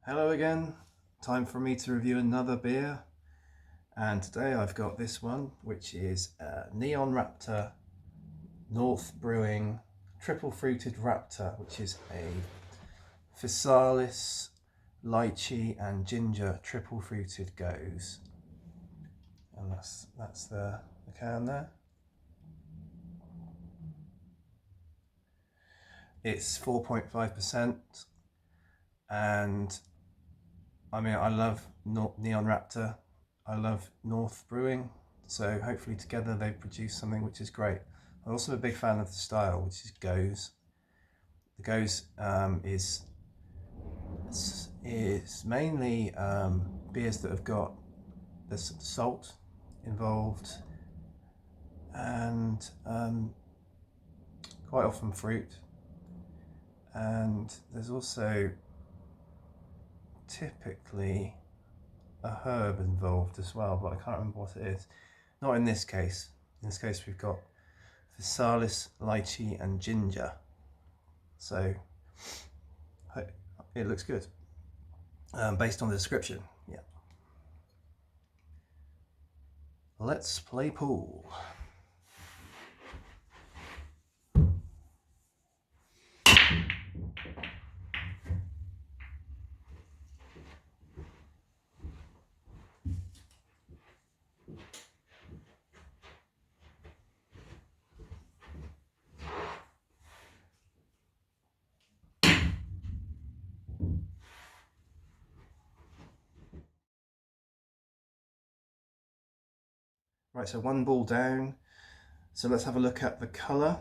Hello again, time for me to review another beer, and today I've got this one, which is Neon Raptor North Brewing Triple Fruited Raptor, which is a Physalis, lychee and ginger triple fruited goes, and that's the can there. It's 4.5%, and I mean, I love Neon Raptor, I love North Brewing, so hopefully together they produce something which is great. I'm also a big fan of the style, which is goes. The goes is mainly beers that have got the salt involved, and quite often fruit, and there's also typically a herb involved as well, but I can't remember what it is. Not in this case. In this case we've got Physalis, lychee and ginger. So it looks good based on the description. Yeah. Let's play pool. Right, so one ball down. So let's have a look at the colour.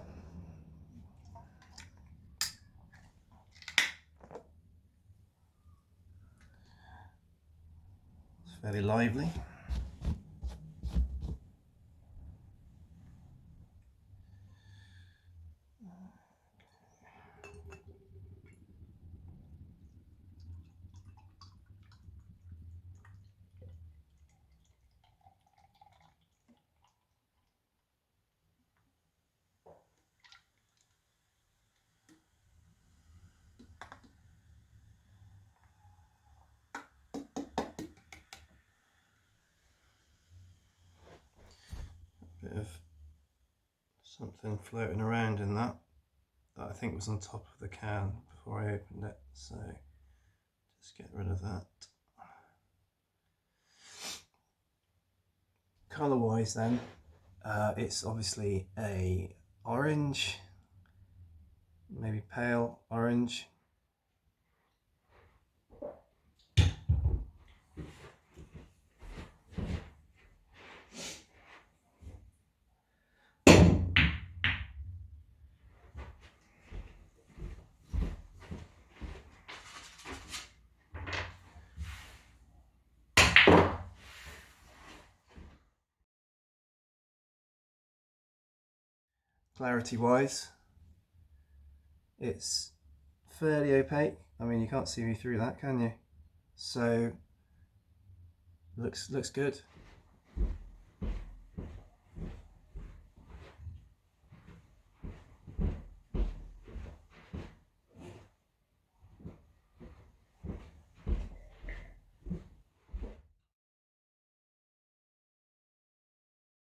It's fairly lively. Bit of something floating around in that I think was on top of the can before I opened it, so just get rid of that. Colour wise then, it's obviously a orange, maybe pale orange. Clarity wise, it's fairly opaque. I mean, you can't see me through that, can you? So looks good.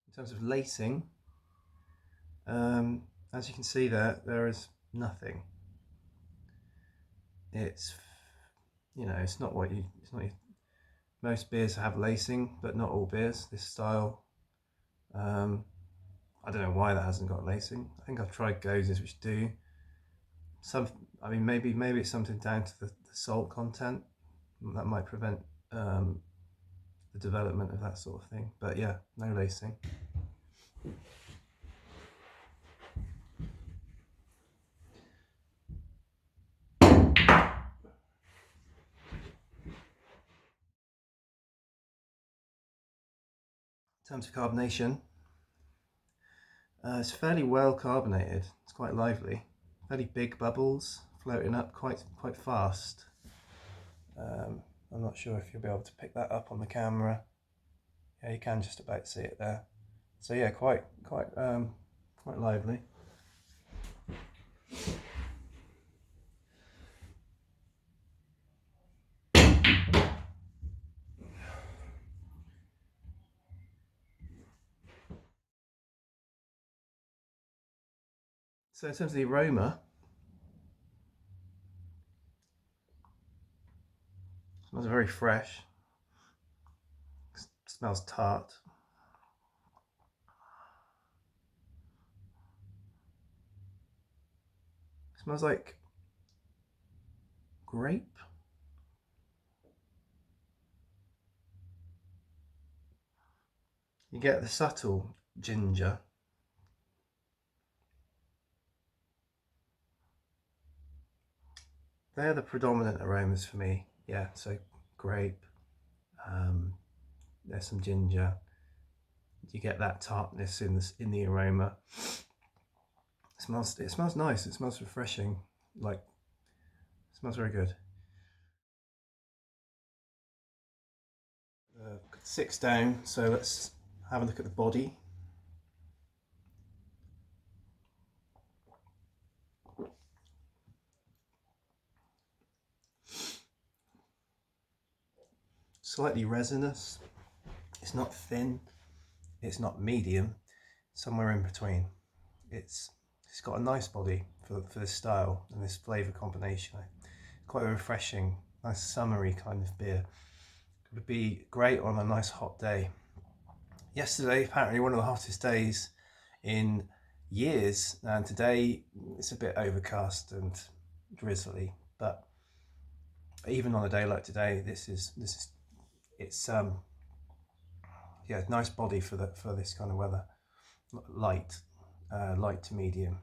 In terms of lacing, as you can see there is nothing. It's, you know, it's not most beers have lacing, but not all beers. This style, I don't know why that hasn't got lacing. I think I've tried goses which do. I mean, maybe it's something down to the salt content that might prevent the development of that sort of thing. But yeah, no lacing. In terms of carbonation, it's fairly well carbonated. It's quite lively, fairly big bubbles floating up quite fast. I'm not sure if you'll be able to pick that up on the camera. Yeah, you can just about see it there. So yeah, quite lively. So in terms of the aroma, it smells very fresh. It smells tart. It smells like grape. You get the subtle ginger. They're the predominant aromas for me. Yeah, so grape, there's some ginger. You get that tartness in the aroma. It smells nice. It smells refreshing. Like, it smells very good. 6 down. So let's have a look at the body. Slightly resinous. It's not thin. It's not medium. Somewhere in between. It's got a nice body for this style and this flavour combination. Quite a refreshing, nice summery kind of beer. It would be great on a nice hot day. Yesterday, apparently one of the hottest days in years, and today it's a bit overcast and drizzly. But even on a day like today, it's yeah, nice body for this kind of weather. Light to medium.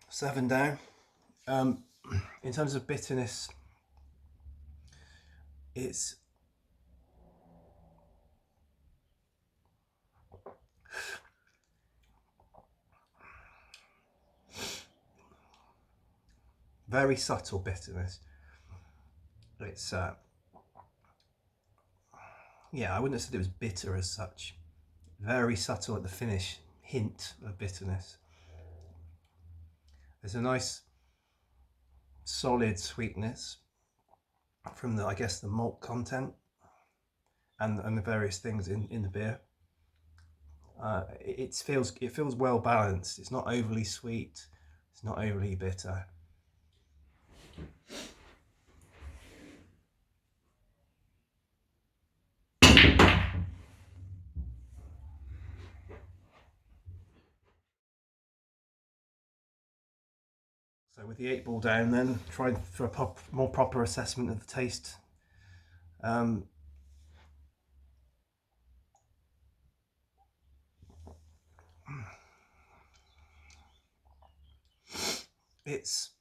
Seven down. In terms of bitterness, it's very subtle bitterness. It's yeah, I wouldn't have said it was bitter as such. Very subtle at the finish, hint of bitterness. There's a nice solid sweetness from the, I guess, the malt content and the various things in the beer. It feels well balanced. It's not overly sweet. It's not overly bitter. So with the 8-ball down, then trying for a more proper assessment of the taste. It's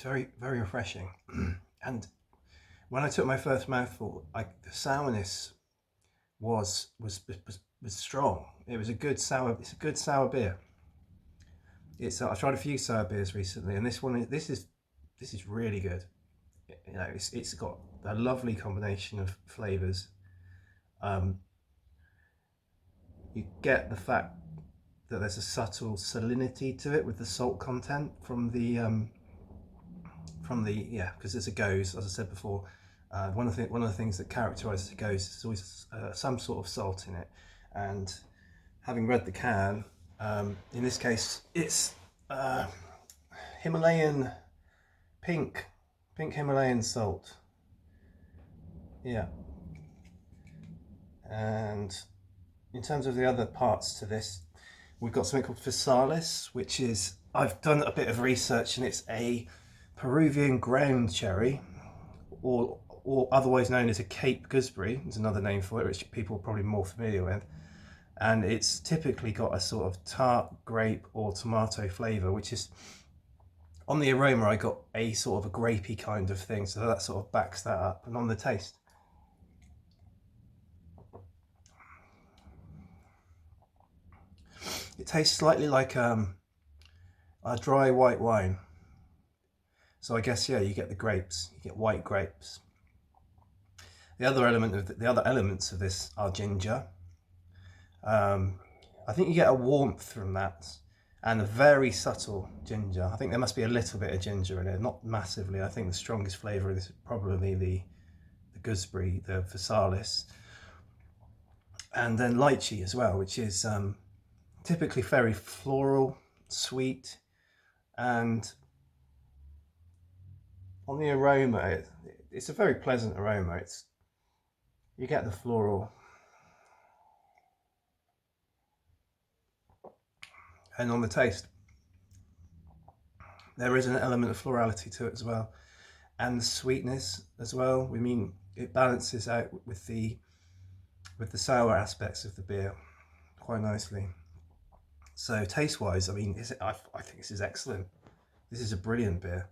very refreshing, and when I took my first mouthful, the sourness was strong. It was a good sour. It's a good sour beer. I've tried a few sour beers recently, and this is really good. You know, it's got a lovely combination of flavors. You get the fact that there's a subtle salinity to it with the salt content from the yeah, because it's a goes, as I said before. One of the things that characterises a goes is always some sort of salt in it, and having read the can, in this case it's Himalayan pink Himalayan salt. Yeah. And in terms of the other parts to this, we've got something called Physalis, which is, I've done a bit of research, and it's a Peruvian ground cherry, or otherwise known as a Cape gooseberry. There's another name for it, which people are probably more familiar with. and it's typically got a sort of tart grape or tomato flavour, which is, on the aroma I got a sort of a grapey kind of thing, so that sort of backs that up. And on the taste, it tastes slightly like a dry white wine. So I guess, yeah, you get the grapes, you get white grapes. The other elements of this are ginger. I think you get a warmth from that, and a very subtle ginger. I think there must be a little bit of ginger in it, not massively. I think the strongest flavour is probably the gooseberry, the physalis, and then lychee as well, which is typically very floral, sweet, and on the aroma, it's a very pleasant aroma. You get the floral, and on the taste, there is an element of florality to it as well, and the sweetness as well. I mean, it balances out with the sour aspects of the beer quite nicely. So taste-wise, I mean, I think this is excellent. This is a brilliant beer.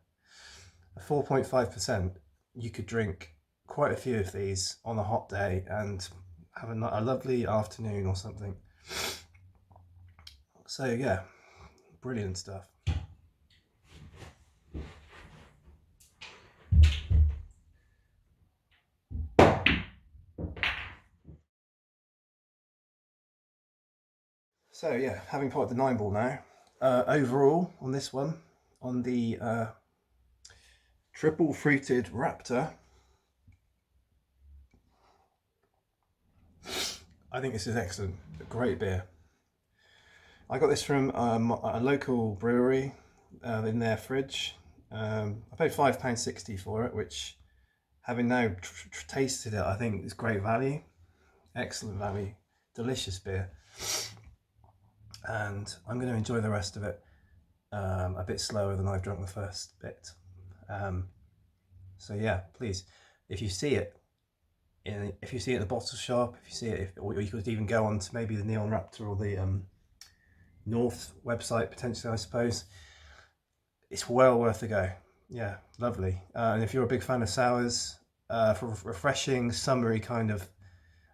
At 4.5%, you could drink quite a few of these on a hot day and have a lovely afternoon or something. So yeah, brilliant stuff. So yeah, having potted the 9 ball now, overall on this one, on the triple fruited Raptor, I think this is excellent. A great beer. I got this from a local brewery in their fridge. I paid £5.60 for it, which, having now tasted it, I think is great value. Excellent value. Delicious beer. And I'm going to enjoy the rest of it a bit slower than I've drunk the first bit. So yeah, please, if you see it in the bottle shop, if you see it, or you could even go on to maybe the Neon Raptor or the North website potentially, I suppose. It's well worth a go. Yeah, lovely. And if you're a big fan of sours, for refreshing, summery kind of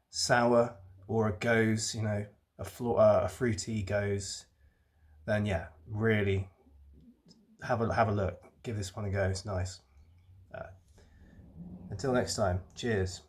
sour, or a goes, you know, a fruity goes, then yeah, really have a look. Give this one a go. It's nice. Until next time, cheers.